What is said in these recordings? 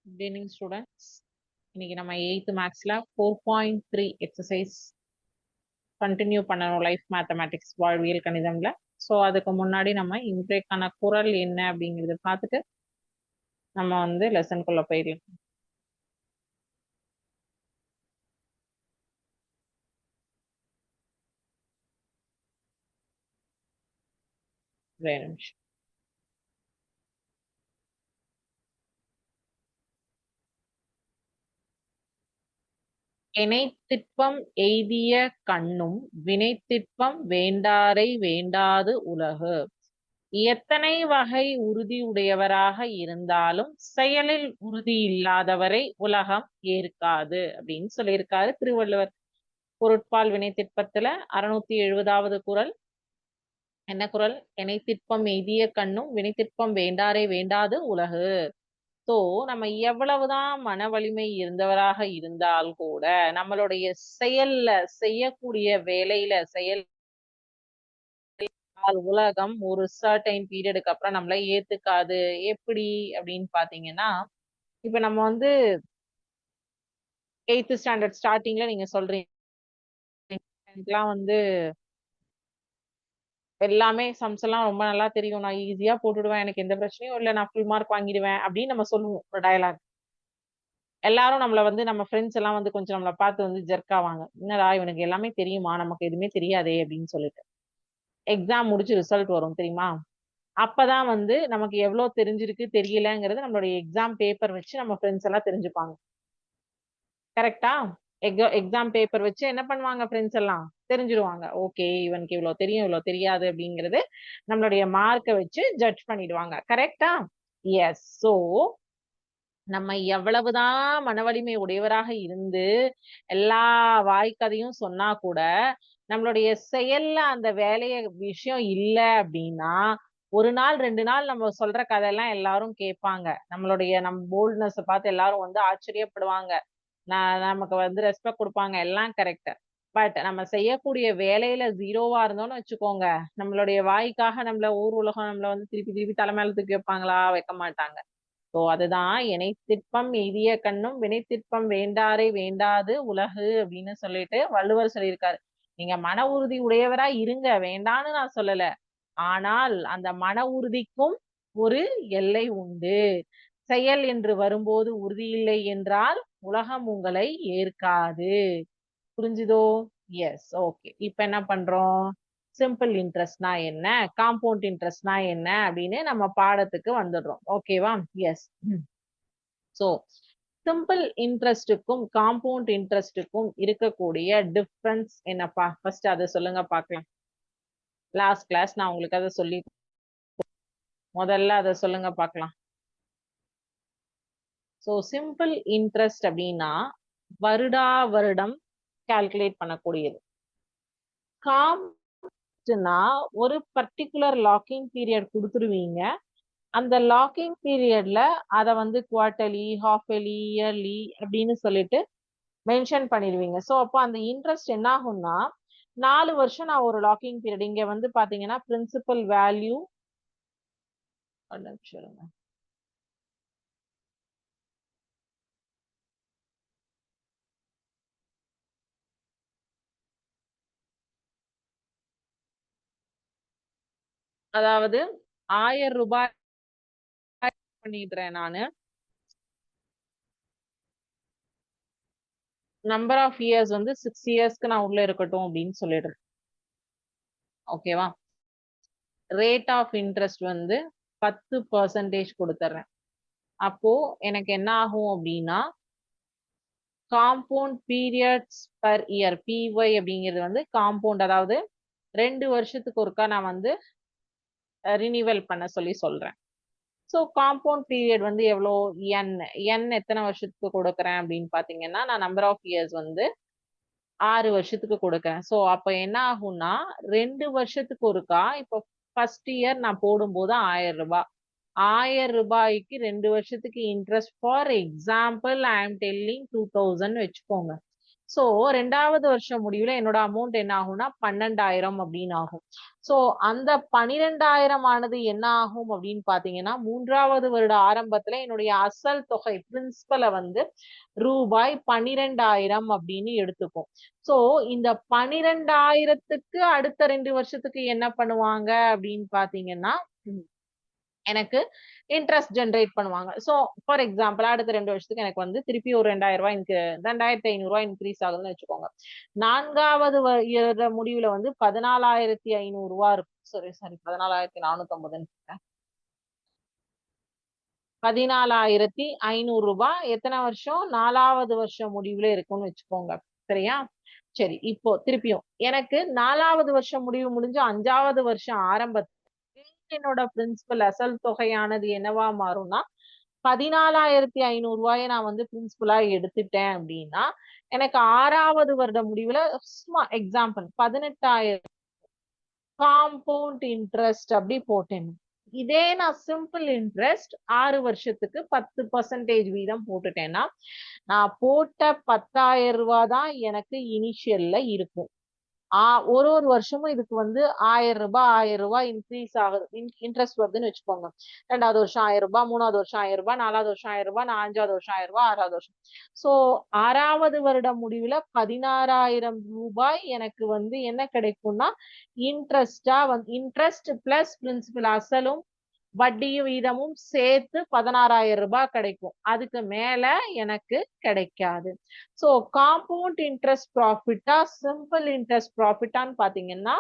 Good evening, students. இன்னைக்கு நம்ம 8th மேக்ஸ்ல 4.3 எக்ஸசைஸ் கண்டினியூ பண்ணணும் லைஃப் மேத்தமேட்டிக்ஸ் வாழ்வியல் கணிதம்ல. ஸோ அதுக்கு முன்னாடி நம்ம இன்றைக்கான குறள் என்ன அப்படிங்கிறத பார்த்துட்டு நம்ம லெசனுக்குள்ள போயிடலாம். ஒரே நிமிஷம். இணைத்திட்பம் எய்திய கண்ணும் வினைத்திட்பம் வேண்டாரை வேண்டாது உலகு. எத்தனை வகை உறுதி உடையவராக இருந்தாலும் செயலில் உறுதி இல்லாதவரை உலகம் ஏற்காது அப்படின்னு சொல்லியிருக்காரு திருவள்ளுவர். பொருட்பால் வினைத்திட்பத்துல 670வது குறள். என்ன குறள்? இணைத்திட்பம் எய்திய கண்ணும் வினைத்திட்பம் வேண்டாரை வேண்டாது உலகு. ஸோ நம்ம எவ்வளவுதான் மன வலிமை இருந்தவராக இருந்தால் கூட நம்மளுடைய செயல்ல செய்யக்கூடிய வேலையில செயல் உலகம் ஒரு சர்டைன் பீரியடுக்கு அப்புறம் நம்மள ஏத்துக்காது. எப்படி அப்படின்னு பாத்தீங்கன்னா, இப்ப நம்ம 8th ஸ்டாண்டர்ட் ஸ்டார்டிங்ல நீங்க சொல்றீங்க எனக்குலாம் எல்லாமே சம்ஸ் எல்லாம் ரொம்ப நல்லா தெரியும், நான் ஈஸியா போட்டுடுவேன், எனக்கு எந்த பிரச்சனையும் இல்லை, நான் ஃபுல் மார்க் வாங்கிடுவேன் அப்படின்னு நம்ம சொல்லுவோம் ஒரு டயலாக். எல்லாரும் நம்மள நம்ம ஃப்ரெண்ட்ஸ் எல்லாம் கொஞ்சம் நம்மளை பார்த்து ஜெர்க் ஆவாங்க. என்னடா இவனுக்கு எல்லாமே தெரியுமா, நமக்கு எதுவுமே தெரியாதே அப்படின்னு சொல்லிட்டு. எக்ஸாம் முடிச்சு ரிசல்ட் வரும் தெரியுமா? அப்பதான் நமக்கு எவ்வளவு தெரிஞ்சிருக்கு தெரியலங்கிறது நம்மளுடைய எக்ஸாம் பேப்பர் வச்சு நம்ம ஃப்ரெண்ட்ஸ் எல்லாம் தெரிஞ்சுப்பாங்க. கரெக்டா? எக்ஸாம் பேப்பர் வச்சு என்ன பண்ணுவாங்க ஃப்ரெண்ட்ஸ் எல்லாம் தெரிஞ்சிருவாங்க. ஓகே இவனுக்கு இவ்வளவு தெரியும் இவ்வளவு தெரியாது அப்படிங்கிறது நம்மளுடைய மார்க்கை வச்சு ஜட்ஜ் பண்ணிடுவாங்க. கரெக்டா? எஸ். சோ நம்ம எவ்வளவுதான் மன வலிமை உடையவராக இருந்து எல்லா வாய்க்கதையும் சொன்னா கூட நம்மளுடைய செயல்ல அந்த வேலைய விஷயம் இல்ல அப்படின்னா, ஒரு நாள் 2 நாள் நம்ம சொல்ற கதையெல்லாம் எல்லாரும் கேட்பாங்க. நம்ம போல்ட்னஸ் பார்த்து எல்லாரும் ஆச்சரியப்படுவாங்க. நமக்கு ரெஸ்பெக்ட் கொடுப்பாங்க. எல்லாம் கரெக்ட். பட் நம்ம செய்யக்கூடிய வேலையில ஜீரோவா இருந்தோம்னு வச்சுக்கோங்க, நம்மளுடைய வாய்க்காக நம்மள ஊர் உலகம் நம்மள திருப்பி திருப்பி தலைமையில தூக்கி வைப்பாங்களா? வைக்க மாட்டாங்க. சோ அதுதான் இணைத்திட்பம் எய்திய கண்ணும் வினைத்திட்பம் வேண்டாரை வேண்டாது உலகு அப்படின்னு சொல்லிட்டு வள்ளுவர் சொல்லியிருக்காரு. நீங்க மன உறுதி உடையவரா இருங்க, வேண்டான்னு நான் சொல்லல. ஆனால் அந்த மன உறுதிக்கும் ஒரு எல்லை உண்டு. செயல் என்று வரும்போது உறுதி இல்லை என்றால் உலகம் உங்களை ஏற்காது. புரிஞ்சுதோ? எஸ். ஓகே. இப்ப என்ன பண்றோம்? சிம்பிள் இன்ட்ரெஸ்ட்னா என்ன, காம்பவுண்ட் இன்ட்ரெஸ்ட்னா என்ன அப்படின்னு நம்ம பாடத்துக்கு வந்துடுறோம். ஓகேவா? எஸ். சோ சிம்பிள் இன்ட்ரெஸ்டுக்கும் காம்பவுண்ட் இன்ட்ரெஸ்டுக்கும் இருக்கக்கூடிய டிஃபரன்ஸ் என்னப்பா? ஃபர்ஸ்ட் அதை சொல்லுங்க பார்க்கலாம். லாஸ்ட் கிளாஸ் நான் உங்களுக்கு அதை சொல்லி முதல்ல அதை சொல்லுங்க பார்க்கலாம். ஸோ சிம்பிள் இன்ட்ரெஸ்ட் அப்படின்னா வருடா வருடம் கால்குலேட் பண்ணக்கூடியது. காம்னா ஒரு பர்டிகுலர் லாக்கிங் பீரியட் கொடுத்துருவீங்க. அந்த லாக்கிங் பீரியட்ல அதை குவார்டர்லி, ஹாஃபலி, இயர்லி அப்படின்னு சொல்லிட்டு மென்ஷன் பண்ணிடுவீங்க. ஸோ அப்போ அந்த இன்ட்ரெஸ்ட் என்ன ஆகும்னா 4 வருஷம் நான் ஒரு லாக்கிங் பீரியட் இங்க பாத்தீங்கன்னா பிரின்சிபல் வேல்யூ அதாவது 1000 ரூபாய் பண்ணிடுறேன் நானு. நம்பர் ஆஃப் இயர்ஸ் 6 இயர்ஸ்க்கு நான் உள்ள இருக்கட்டும் அப்படின்னு சொல்லிடுறேன். ஓகேவா? ரேட் ஆஃப் இன்ட்ரெஸ்ட் 10% கொடுத்துட்றேன். அப்போ எனக்கு என்ன ஆகும் அப்படின்னா compound periods per year, BY அப்படிங்கிறது காம்பவுண்ட், அதாவது 2 வருஷத்துக்கு ஒருக்கா நான் ரினிவல் பண்ண சொல்றேன். ஸோ காம்பவுண்ட் பீரியட் எவ்வளோ? என் எத்தனை வருஷத்துக்கு கொடுக்குறேன் அப்படின்னு பாத்தீங்கன்னா நான் நம்பர் ஆஃப் இயர்ஸ் 6 வருஷத்துக்கு கொடுக்குறேன். ஸோ அப்போ என்ன ஆகும்னா 2 வருஷத்துக்கு ஒருக்கா இப்போ ஃபர்ஸ்ட் இயர் நான் போடும்போது 1000 ரூபாய், 1000 ரூபாய்க்கு 2 வருஷத்துக்கு interest. For example I am telling 2000 வச்சுக்கோங்க. சோ 2வது வருஷம் முடிவுல என்னோட அமௌண்ட் என்ன ஆகும்னா 12,000 அப்படின்னு ஆகும். சோ அந்த 12,000 ஆனது என்ன ஆகும் அப்படின்னு பாத்தீங்கன்னா 3வது வருட ஆரம்பத்துல என்னுடைய அசல் தொகை பிரின்சிபலை வந்து ரூபாய் 12,000 அப்படின்னு எடுத்துக்கும். சோ இந்த 12,000த்துக்கு அடுத்த 2 வருஷத்துக்கு என்ன பண்ணுவாங்க அப்படின்னு பாத்தீங்கன்னா எனக்கு இன்ட்ரெஸ்ட் ஜெனரேட் பண்ணுவாங்க. சோ ஃபார் எக்ஸாம்பிள் அடுத்த 2 வருஷத்துக்கு எனக்கு வந்து திருப்பி ஒரு 2,000 2,500 இன்க்ரீஸ் ஆகுதுன்னு வச்சுக்கோங்க. 4வது இயர் முடிவுல வந்து 14,500 இருக்கும். சாரி சாரி 14,450 14,500 எத்தனை வருஷம்? 4வது வருஷம் முடிவுல இருக்கும்னு வச்சுக்கோங்க. சரியா? சரி. இப்போ திருப்பியும் எனக்கு 4வது வருஷம் முடிவு முடிஞ்சு 5வது வருஷம் ஆரம்பத்துல என்னோட பிரின்சிபல் அசல் தொகையானது என்னவா மாறும்னா 14,500 நான் வந்து பிரின்சிபலா எடுத்துட்டேன் அப்படின்னா எனக்கு 6வது வருட முடிவுல சும்மா எக்ஸாம்பிள் 18,000 காம்பவுண்ட் இன்ட்ரெஸ்ட் அப்படி போட்டேன். இதே நான் சிம்பிள் இன்ட்ரெஸ்ட் 6 வருஷத்துக்கு 10% வீதம் போட்டுட்டேன்னா நான் போட்ட 10,000 தான் எனக்கு இனிஷியல்ல இருக்கும். ஒரு ஒரு வருஷமும் இதுக்கு வந்து ரூ. 1,000 இன்க்ரீஸ் ஆகுது. இன்ட்ரெஸ்ட் வருதுன்னு வச்சுக்கோங்க. 2வது வருஷம் ரூ. 1,000, 3வது வருஷம் ரூ. 1,000, 4வது வருஷம் ரூ. 1,000, 5வது வருஷம் ரூ. 1,000, 6வது வருஷம். சோ 6வது வருடம் முடிவுல ரூ. 16,000 எனக்கு வந்து என்ன கிடைக்கும்னா இன்ட்ரெஸ்டா வந்து இன்ட்ரெஸ்ட் பிளஸ் பிரின்சிபல் அசலும் வட்டியும் வீதமும் சேர்த்து 16,000 கிடைக்கும். அதுக்கு மேல எனக்கு கிடைக்காது. சோ காம்பவுண்ட் இன்ட்ரெஸ்ட் ப்ராஃபிட்டா சிம்பிள் இன்ட்ரெஸ்ட் ப்ராஃபிட்டான்னு பாத்தீங்கன்னா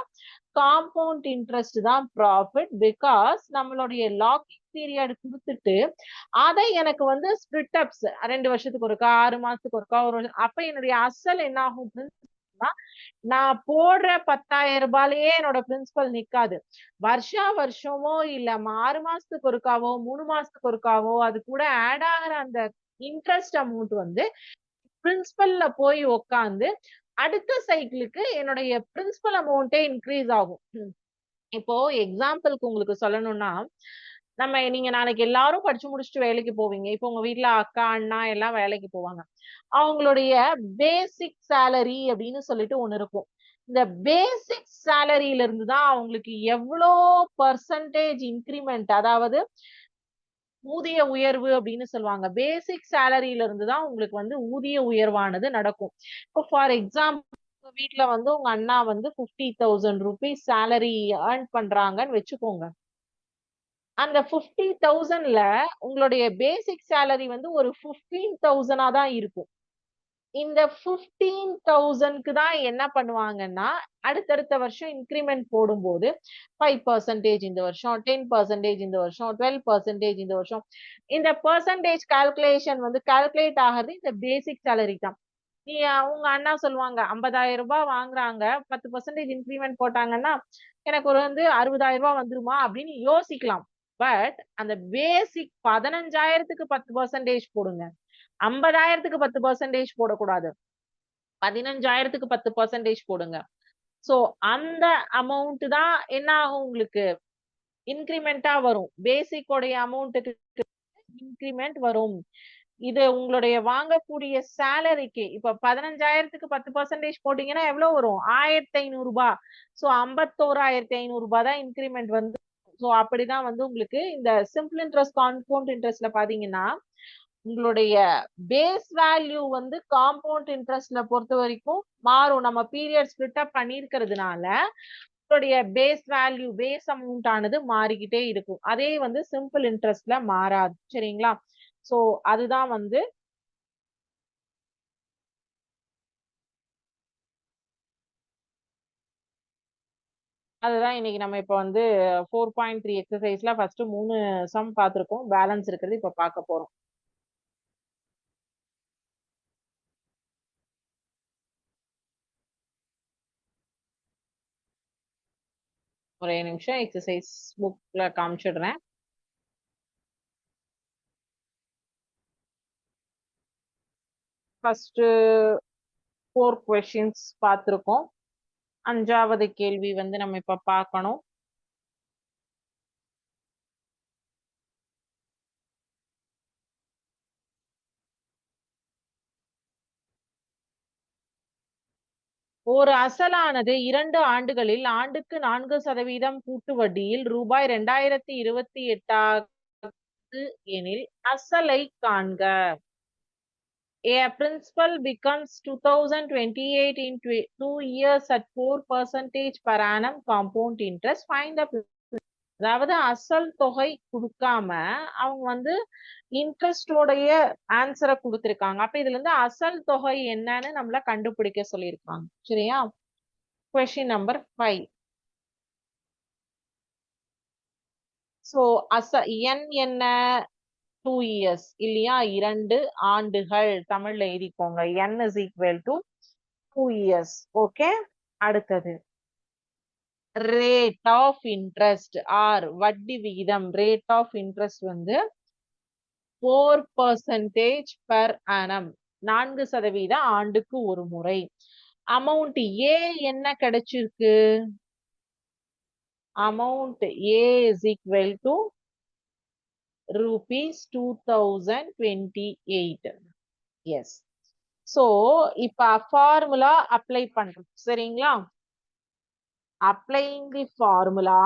காம்பவுண்ட் இன்ட்ரெஸ்ட் தான் ப்ராஃபிட். பிகாஸ் நம்மளுடைய லாக்கிங் பீரியட் கொடுத்துட்டு அதை எனக்கு வந்து ஸ்பிளிட் அப்ஸ் 2 வருஷத்துக்கு ஒருக்கா 6 மாசத்துக்கு ஒருக்கா ஒரு வருஷம் அப்ப என்னுடைய அசல் என்ன ஆகும் நான் போடுற 10,000 என்னோட பிரின்சிபல் நிக்காது. வருஷா வருஷமோ இல்ல 6 மாசத்துக்கு ஒருக்காவோ 3 மாசத்துக்கு ஒருக்காவோ அது கூட ஆட் ஆகிற அந்த இன்ட்ரெஸ்ட் அமௌண்ட் வந்து பிரின்சிபல்ல போய் உட்காந்து அடுத்த சைக்கிளுக்கு என்னுடைய பிரின்சிபல் அமௌண்ட்டே இன்க்ரீஸ் ஆகும். இப்போ எக்ஸாம்பிளுக்கு உங்களுக்கு சொல்லணும்னா நீங்க நாளைக்கு எல்லாரும் படிச்சு முடிச்சுட்டு வேலைக்கு போவீங்க. இப்போ உங்க வீட்டுல அக்கா அண்ணா எல்லாம் வேலைக்கு போவாங்க. அவங்களுடைய பேசிக் சேலரி அப்படின்னு சொல்லிட்டு ஒண்ணு இருக்கும். இந்த பேசிக் சேலரியில இருந்து தான் அவங்களுக்கு எவ்வளோ பர்சன்டேஜ் இன்கிரிமெண்ட் அதாவது ஊதிய உயர்வு அப்படின்னு சொல்லுவாங்க. பேசிக் சேலரியில இருந்து தான் உங்களுக்கு வந்து ஊதிய உயர்வானது நடக்கும். இப்போ ஃபார் எக்ஸாம்பிள் வீட்டுல வந்து உங்க அண்ணா வந்து 50,000 rupees சேலரி ஏர்ன் பண்றாங்கன்னு வச்சுக்கோங்க. அந்த 50,000ல உங்களுடைய பேசிக் சேலரி வந்து ஒரு 15,000 தான் இருக்கும். இந்த 15,000க்கு தான் என்ன பண்ணுவாங்கன்னா அடுத்தடுத்த வருஷம் இன்கிரிமெண்ட் போடும்போது 5% இந்த வருஷம் 10% இந்த வருஷம் 12% இந்த வருஷம் இந்த பெர்சன்டேஜ் கால்குலேஷன் வந்து கால்குலேட் ஆகிறது இந்த பேசிக் சேலரி தான். உங்க அண்ணா சொல்லுவாங்க 50,000 வாங்குறாங்க 10% இன்கிரிமெண்ட் போட்டாங்கன்னா எனக்கு ஒரு வந்து 60,000 வந்துருமா அப்படின்னு யோசிக்கலாம். பட் அந்த பேசிக் 15,000க்கு 10% போடுங்க. 50,000க்கு 10% போடக்கூடாது. 15,000க்கு 10% போடுங்க. சோ அந்த அமௌண்ட் தான் என்ன ஆகும் உங்களுக்கு இன்கிரிமெண்டா வரும். பேசிக் உடைய அமௌண்ட்டுக்கு இன்கிரிமெண்ட் வரும். இது உங்களுடைய வாங்கக்கூடிய சேலரிக்கு இப்ப 15,000க்கு 10% போட்டீங்கன்னா எவ்வளவு வரும்? 1,500. சோ 51,500 தான் இன்கிரிமெண்ட் வந்து. சோ அப்படிதான் வந்து உங்களுக்கு இந்த சிம்பிள் இன்ட்ரெஸ்ட் காம்பவுண்ட் இன்ட்ரெஸ்ட்ல பாத்தீங்கன்னா உங்களுடைய பேஸ் வேல்யூ வந்து காம்பவுண்ட் இன்ட்ரெஸ்ட்ல பொறுத்த வரைக்கும் மாறும். நம்ம பீரியட் ஸ்பிளிட் அப் பண்ணிருக்கிறதுனால உங்களுடைய பேஸ் வேல்யூ பேஸ் அமௌண்ட் ஆனது மாறிக்கிட்டே இருக்கும். அதே வந்து சிம்பிள் இன்ட்ரெஸ்ட்ல மாறாது. சரிங்களா? சோ அதுதான் வந்து அதுதான் இன்னைக்கு நம்ம இப்ப வந்து 4.3 எக்ஸசைஸ்ல ஃபர்ஸ்ட் 3 சம் பார்த்திருக்கோம். பேலன்ஸ் இருக்கிறது இப்ப பார்க்க போறோம். ஒரே நிமிஷம் எக்ஸசைஸ் புக்ல காமிச்சிடுறேன். ஃபர்ஸ்ட் 4 கொஸ்டின்ஸ் பார்த்திருக்கோம். 5வது கேள்வி வந்து நம்ம இப்ப பார்க்கணும். ஒரு அசலானது 2 ஆண்டுகளில் ஆண்டுக்கு 4% கூட்டு வட்டியில் ரூபாய் 2028 எனில் அசலை காண்க. A principal becomes 2028 in 2 years at 4% per annum compound interest. Find the அதாவது அசல் தொகை கொடுக்காம அவங்க வந்து இன்ட்ரெஸ்டோடைய ஆன்சரை கொடுத்திருக்காங்க. அப்ப இதுல இருந்து அசல் தொகை என்னன்னு நம்மள கண்டுபிடிக்க சொல்லியிருக்காங்க. சரியா? Question number 5. சோ n என்ன? 2 years இல்லையா? 2 ஆண்டுகள் தமிழ்ல எழுதிக்கோங்க. n is equal to 2 years. Okay, அடுத்தது ரேட் ஆஃப் இன்ட்ரெஸ்ட் ஆர் வட்டி விகிதம். ரேட் ஆஃப் இன்ட்ரெஸ்ட் வந்து 4% per annum, 4% ஆண்டுக்கு ஒரு முறை. அமௌண்ட் ஏ என்ன கிடைச்சிருக்கு? Amount A is equal to rupees 2028. Yes. So இப்ப ஃபார்முலா அப்ளை பண்றோம். சரிங்களா? applying the formula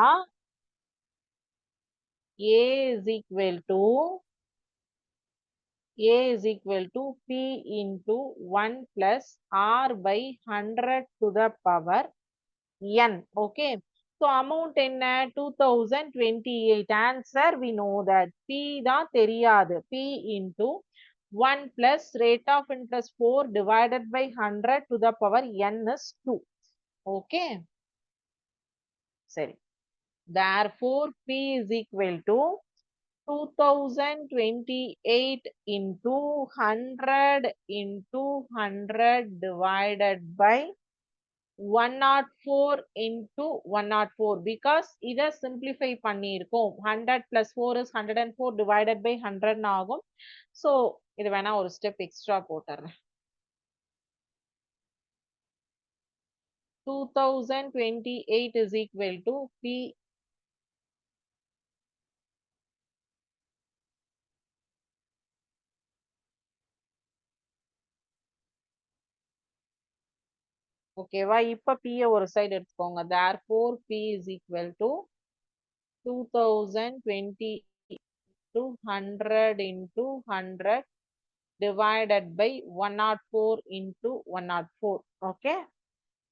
A is equal to P into 1 plus R by 100 to the power N. Okay. So amount என்ன? 2028. Answer we know that P தான் தெரியாது. P into 1 plus rate of interest 4 divided by 100 to the power N is 2. Okay. சரி. Therefore, P is equal to 2028 into 100 into 100 divided by 104 into 104. Because இதை simplify பண்ணியிருக்கோம். 100 plus 4 is 104 divided by 100 ஆகும். So, இது வேணா ஒரு step extra போட்டுறேன். 2028 is equal to P ஓகேவா? இப்ப P ஒரு சைடு எடுத்துக்கோங்க. therefore P is equal to 2020 to 100 into 100 divided by 104 into 104. Okay,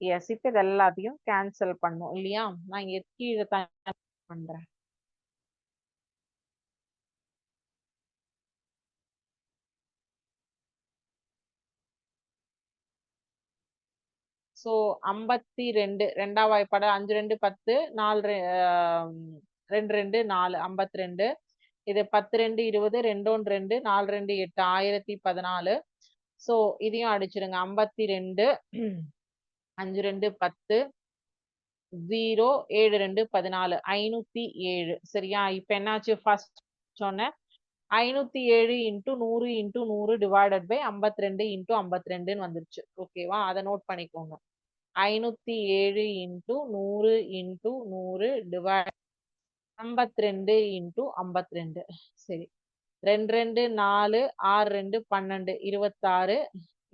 yes. இப்ப இது எல்லாத்தையும் கேன்சல் பண்ணும் இல்லையா? நான் இங்க கீழே பண்றேன். சோ 52 ரெண்டாம் வாய்ப்பாடு 5 2 10 4 2 2 4 52. இது 10 2 20 2 1 2 4 2 8 1014. சோ இதையும் அடிச்சிருங்க. 52 5 2 10 0 7 2 14 507. சரியா? இப்ப என்னாச்சு? ஃபர்ஸ்ட் சொன்னேன் 507 into 100 into 100 divided by 52 into 52 வந்துருச்சு. ஓகேவா? அதை நோட் பண்ணிக்கோங்க. 507 into 100 into 100 divided 52 into 52. சரி. 2 2 4 6 2 12 26.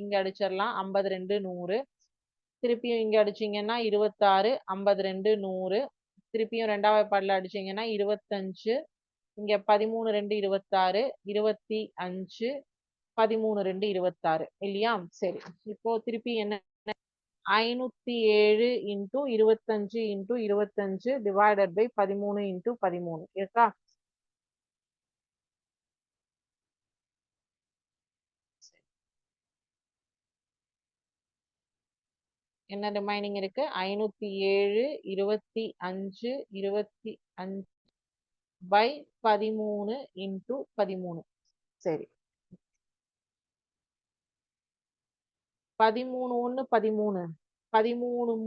இங்க அடிச்சிடலாம். 52 100. திருப்பியும் இங்க அடிச்சீங்கன்னா 26 52 100. திருப்பியும் ரெண்டாவது பாடல அடிச்சீங்கன்னா 25. இங்க 13 2 26 25 13 2 26 இல்லையா? சரி. இப்போ திருப்பி என்ன? 507 into 25 into 25 divided by 13 into 13 இருக்கா? என்ன ரிமைனிங் இருக்கு? 507 25 25 by 13 into 13. சரி. 13 1 13 13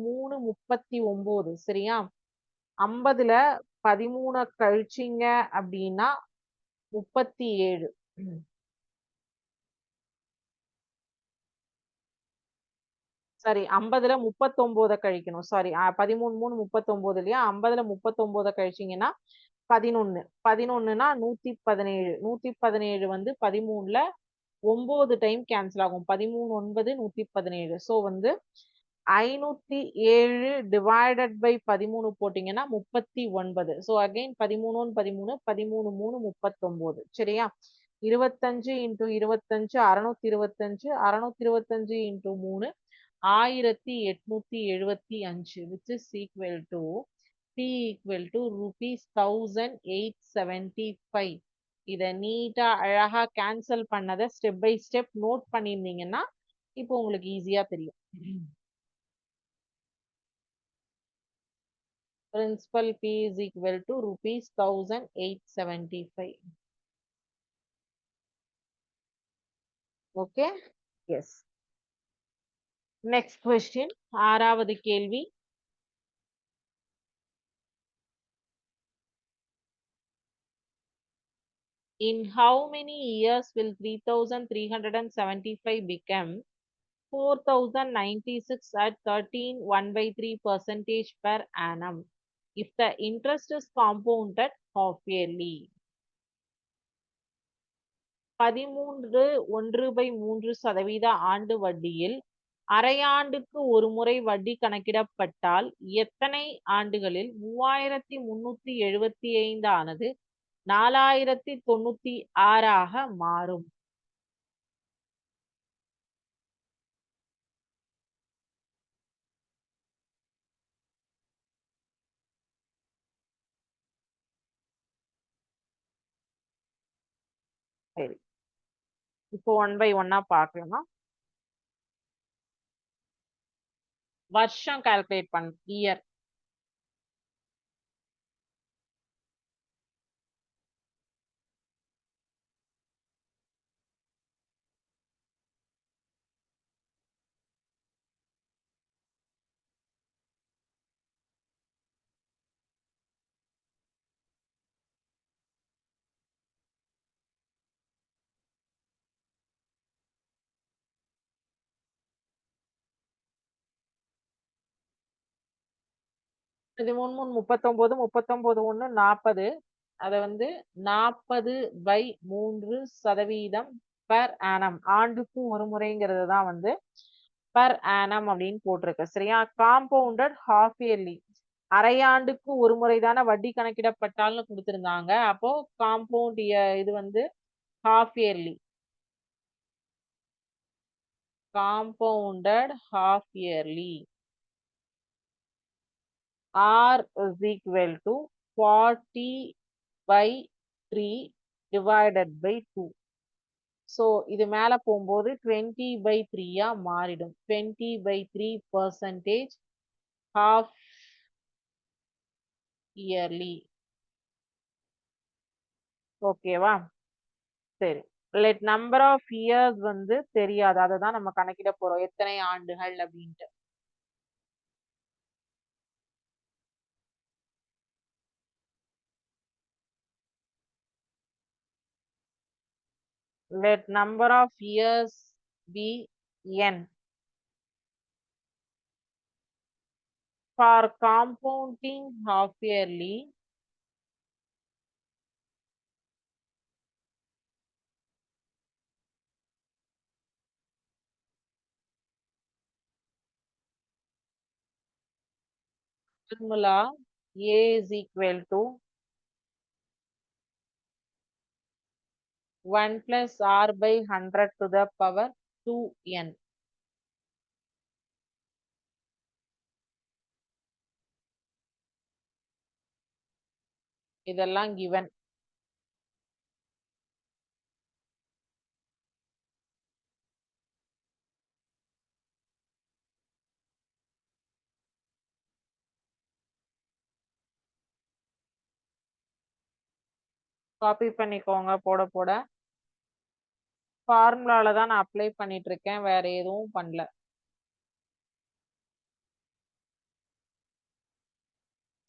3 39. சரியா? 50ல 13 கழிச்சிங்க அப்படின்னா 37. சரி, 50ல 39 கழிக்கணும். சாரி, 13 3 39 இல்லையா? 50ல 39 கழிச்சீங்கன்னா 11. 11னா 117. 117 வந்து 13ல 9 டைம் கேன்சல் ஆகும். 13 9 117. சோ வந்து 507 divided by 13 போட்டீங்கன்னா 39. So again 13 13 13 3 39. சரியா? 25 into 25 625 625 into 3 1875 which is equal to P equal to rupees 1875. இதை நீட்டா அழகா கேன்சல் பண்ணதை ஸ்டெப் பை ஸ்டெப் நோட் பண்ணியிருந்தீங்கன்னா இப்போ உங்களுக்கு ஈஸியா தெரியும். Principal P is equal to rupees 1875. Okay? Yes. Next question. ஆறாவது கேள்வி. In how many years will 3375 become 4096 at 13.1/3% per annum if the interest is compounded half yearly? 13.1/3% ஆண்டு வட்டியில் அரையாண்டுக்கு ஒரு முறை வட்டி கணக்கிடப்பட்டால் எத்தனை ஆண்டுகளில் 3375 ஆனது 4096 மாறும்? சரி, இப்போ 1 by 1 பார்க்கலாம். வருஷம் கால்குலேட் பண்ண இயர். இது 3 39 39 1 40. அதை வந்து 40/3% per annum ஆண்டுக்கு ஒரு முறைங்கிறது தான் வந்து per annum அப்படின்னு போட்டிருக்கு. சரியா? காம்பவுண்டட் ஹாஃப் இயர்லி அரையாண்டுக்கு ஒரு முறை தானே வட்டி கணக்கிடப்பட்டால்னு கொடுத்திருந்தாங்க. அப்போ காம்பவுண்ட் இது வந்து half yearly. Compounded half yearly R is equal to 40/3 divided by 2. So இது மேல போகும்போது 20/3 மாறிடும். 20/3% half yearly. ஓகேவா? சரி. let number of years வந்து தெரியாது. அதை தான் நம்ம கணக்கிட போறோம். எத்தனை ஆண்டுகள் அப்படின்ட்டு. let number of years be n. For compounding half yearly, formula A is equal to 1 plus R by 100 to the power 2n. இதெல்லாம் given. காப்பி பண்ணிக்கோங்க போட போட. ஃபார்முலால தான் நான் அப்ளை பண்ணிட்டு இருக்கேன், வேற எதுவும் பண்ணல.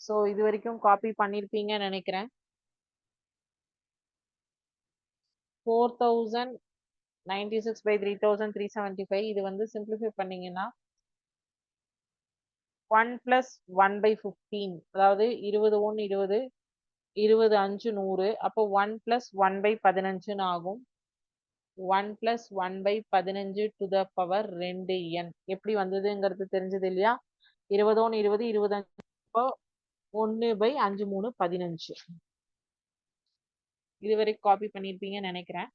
ஸோ இது வரைக்கும் காப்பி பண்ணிருப்பீங்கன்னு நினைக்கிறேன். 4096/3375 இது வந்து சிம்பிளிஃபை பண்ணீங்கன்னா 1 plus 1/15, அதாவது 20 1 20 20 5 100. அப்போ 1 plus 1/15 ஆகும். 1 plus 1 by 15 to the power 2n. எப்படி வந்ததுங்கிறது தெரிஞ்சது இல்லையா? 20 20 25 இப்போ 1 by 5 3 15. இதுவரை காப்பி பண்ணிருப்பீங்கன்னு நினைக்கிறேன்.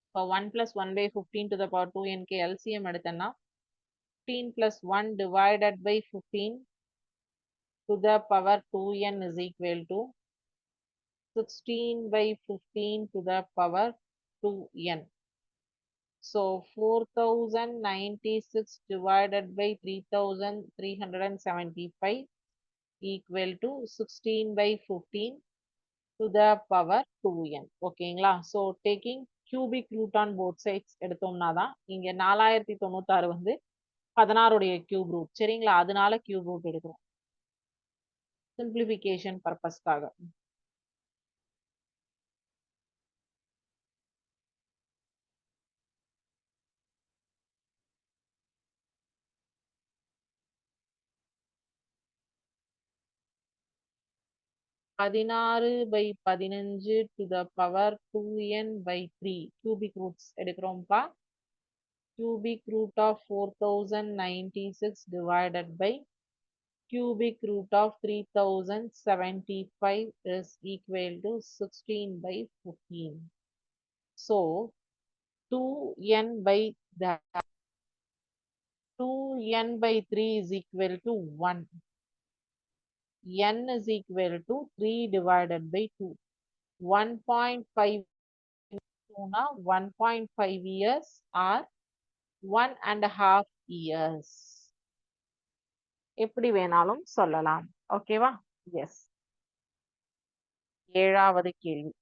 இப்போ 1 plus 1 by 15 to the power 2n க்கு LCM எடுத்தேன்னா 15 plus 1 divided by 15 to the power 2n is equal to 16 by 15 to the power 2n. So 4096 divided by 3375 equal to 16 by 15 to the power 2n. ஓகேங்களா? So taking cubic root on both sides எடுத்தோம்னா தான் இங்க 4096 வந்து 16 உடைய cube root. சரிங்களா? அதனால cube root எடுக்கிறோம். Simplification purpose-காக. பதினாறு by 15 to the power 2n by 3 cubic roots எடுக்கிறோம்ப்பா. Cubic root of 4096 divided by cubic root of 3075 is equal to 16 by 15. So 2n by that 2n by 3 is equal to 1. N is equal to 3 divided by 2. 1.5 1.5 years or 1.5 years. எப்படி வேணாலும் சொல்லலாம். ஓகேவா? S. ஏழாவது கேள்வி.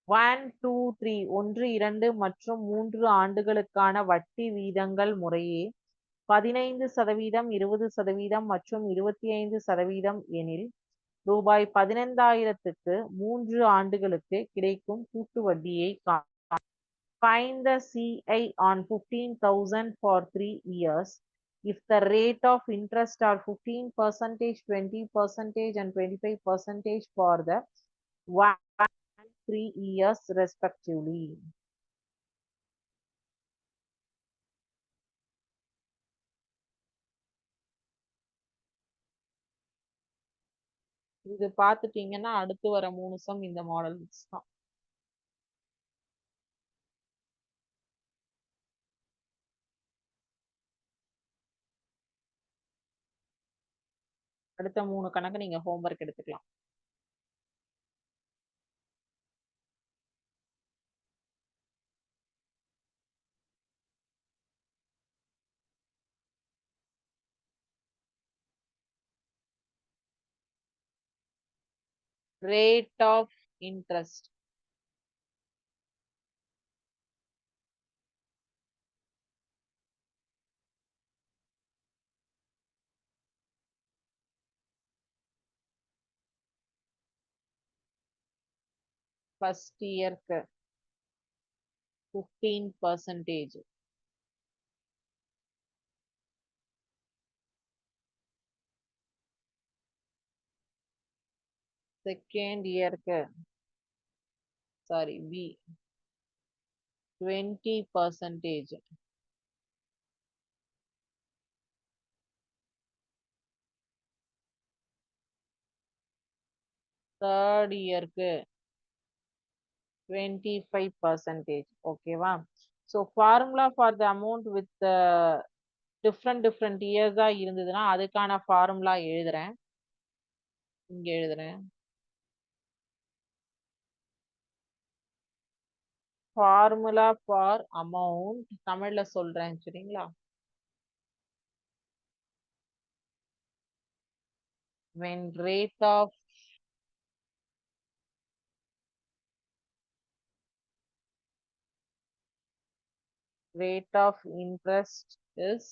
One two three 1 2 மற்றும் 3 ஆண்டுகளுக்கான வட்டி வீதங்கள் முறையே 15%, 20% மற்றும் 25% எனில் ரூபாய் 15,000க்கு 3 ஆண்டுகளுக்கு கிடைக்கும் கூட்டு வட்டியை find the CI on 15,000 for 3 years. If the rate of interest are 15%, 20% and 25% for the 1 and 3 years respectively. இது பார்த்துட்டீங்கன்னா அடுத்து வர 3 சம் இந்த மாடல்ஸ் தான். அடுத்த 3 கணக்கு நீங்க ஹோம்வொர்க் எடுத்துக்கலாம். Rate of interest. First year 15%. Second year sorry B 20%. Third year 25%. Okay, wow. So formula for the amount with the different years இருந்ததுன்னா அதுக்கான formula எழுதுறேன். இங்க எழுதுறேன். Formula for amount தமிழ்ல சொல்றேன் சரிங்களா? When rate of interest is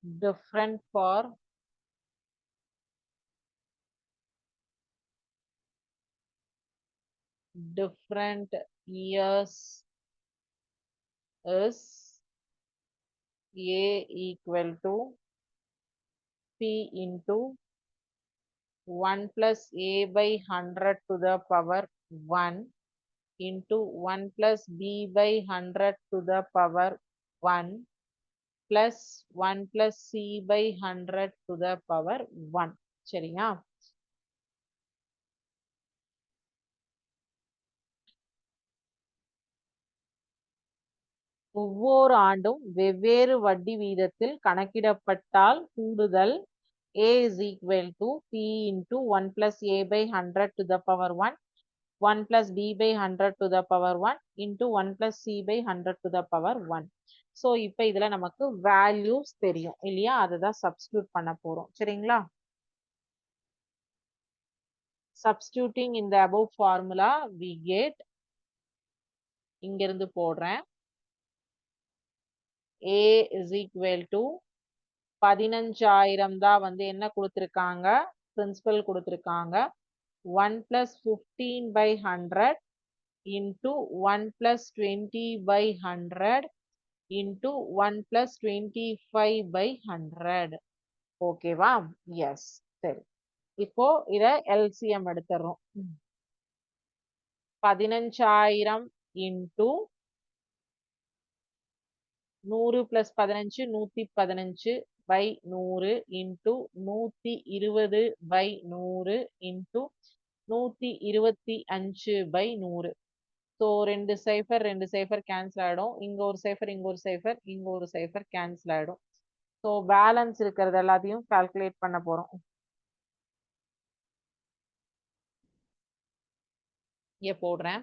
different for different years is A equal to P into 1 plus A by 100 to the power 1 into 1 plus B by 100 to the power 1 plus 1 plus C by 100 to the power 1. சரியா? ஒவ்வொரு ஆண்டும் வெவ்வேறு வட்டி வீதத்தில் கணக்கிடப்பட்டால் கூடுதல் A is equal to P into 1 plus A by 100 to the power 1, 1 plus B by 100 to the power 1 into 1 plus C by 100 to the power 1. So, இப்போ இதுல நமக்கு values தெரியும் இல்லையா? அதுதான் substitute பண்ண போறோம். சரிங்களா? Substituting in the above formula, we get இங்கிருந்து போடுறேன். A is equal to 15,000 தான் வந்து என்ன கொடுத்திருக்காங்க? Principal கொடுத்திருக்காங்க. 1 plus 15 by 100 into 1 plus 20 by 100 into 1 plus 25 by 100. ஓகேவா? எஸ். சரி. இப்போ இத LCM எடுத்துறோம். 15,000 into 100 plus 15 115 by 100 into 120 by 100 into 125 by 100. So 2 cipher 2 cipher cancel ஆகிடும். இங்கே ஒரு சைஃபர் இங்கே ஒரு சைஃபர் இங்கே ஒரு சைஃபர் கேன்சல் ஆகிடும். ஸோ பேலன்ஸ் இருக்கிறது எல்லாத்தையும் கால்குலேட் பண்ண போகிறோம். இங்கே போடுறேன்.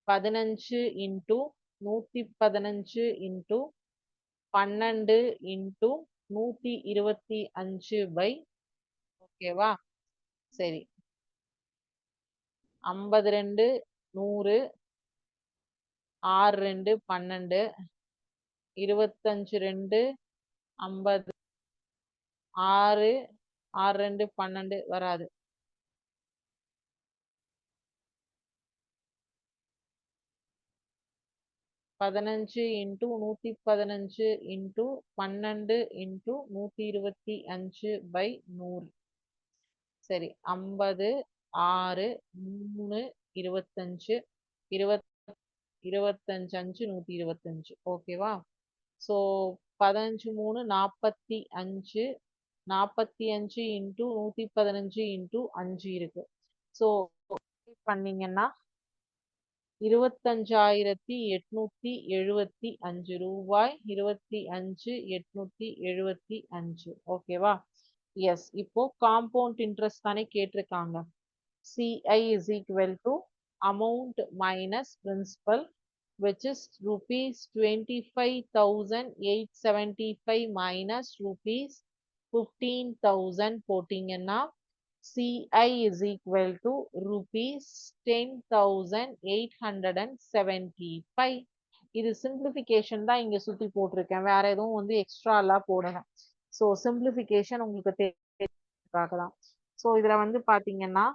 15 இன்ட்டு 115 இன்ட்டு 12 இன்ட்டு 125 பை ஓகேவா? சரி. 52 100 6 2 12 25 2 50 6 6 2 12 வராது. 15 இன்ட்டு 115 இன்ட்டு 12 இன்ட்டு 125 பை 100. சரி. 50 6 3 25 20 25 5 125 ஓகேவா? ஸோ 15 3 45 45 இன்ட்டு 115 இன்ட்டு 5 இருக்கு. ஸோ பண்ணீங்கன்னா 25,875 ரூபாய் 25,875 ஓகேவா? எஸ். இப்போ காம்பவுண்ட் இன்ட்ரெஸ்ட் தானே கேட்டிருக்காங்க. CI is equal to amount minus principal, which is rupees 25,875 minus rupees 15,000 போட்டீங்கன்னா CI is equal to rupees 10,875. இது simplification தான் இங்க சுத்தி போட்டிருக்கேன். வேற எதுவும் வந்து எக்ஸ்ட்ரா எல்லாம் போடல. ஸோ simplification உங்களுக்கு தெரியாததுக்காக தான். ஸோ இதுல வந்து பாத்தீங்கன்னா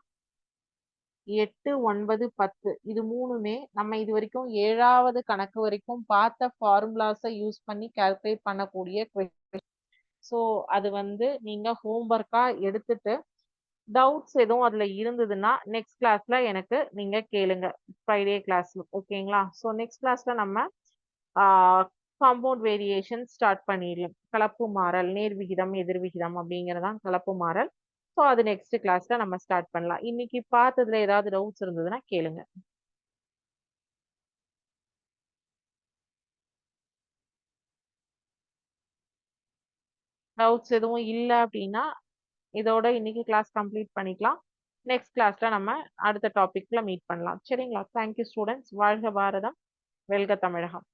8 9 10 இது மூணுமே நம்ம இது வரைக்கும் 7வது கணக்கு வரைக்கும் பார்த்த ஃபார்முலாஸை யூஸ் பண்ணி கால்குலேட் பண்ணக்கூடிய கொஸ்டின். ஸோ அது வந்து நீங்க ஹோம்ஒர்க்கா எடுத்துட்டு டவுட்ஸ் எதுவும் அதுல இருந்ததுன்னா நெக்ஸ்ட் கிளாஸ்ல எனக்கு நீங்க கேளுங்க. ஃப்ரைடே கிளாஸ்ல ஓகேங்களா? ஸோ நெக்ஸ்ட் கிளாஸ்ல நம்ம காம்பவுண்ட் வேரியேஷன் ஸ்டார்ட் பண்ணிடலாம். கலப்பு மாறல், நேர்விகிதம், எதிர்விகிதம் அப்படிங்கறதான் கலப்பு மாறல். ஸோ அது நெக்ஸ்ட் கிளாஸ்ல நம்ம ஸ்டார்ட் பண்ணலாம். இன்னைக்கு பார்த்ததுல ஏதாவது டவுட்ஸ் இருந்ததுன்னா கேளுங்க. டவுட்ஸ் எதுவும் இல்லை அப்படின்னா இதோட இன்னைக்கு கிளாஸ் கம்ப்ளீட் பண்ணிக்கலாம். நெக்ஸ்ட் கிளாஸ்ல நம்ம அடுத்த டாபிக்ல மீட் பண்ணலாம். சரிங்களா? Thank you students. வாழ்க பாரதம், வெல்க தமிழகம்.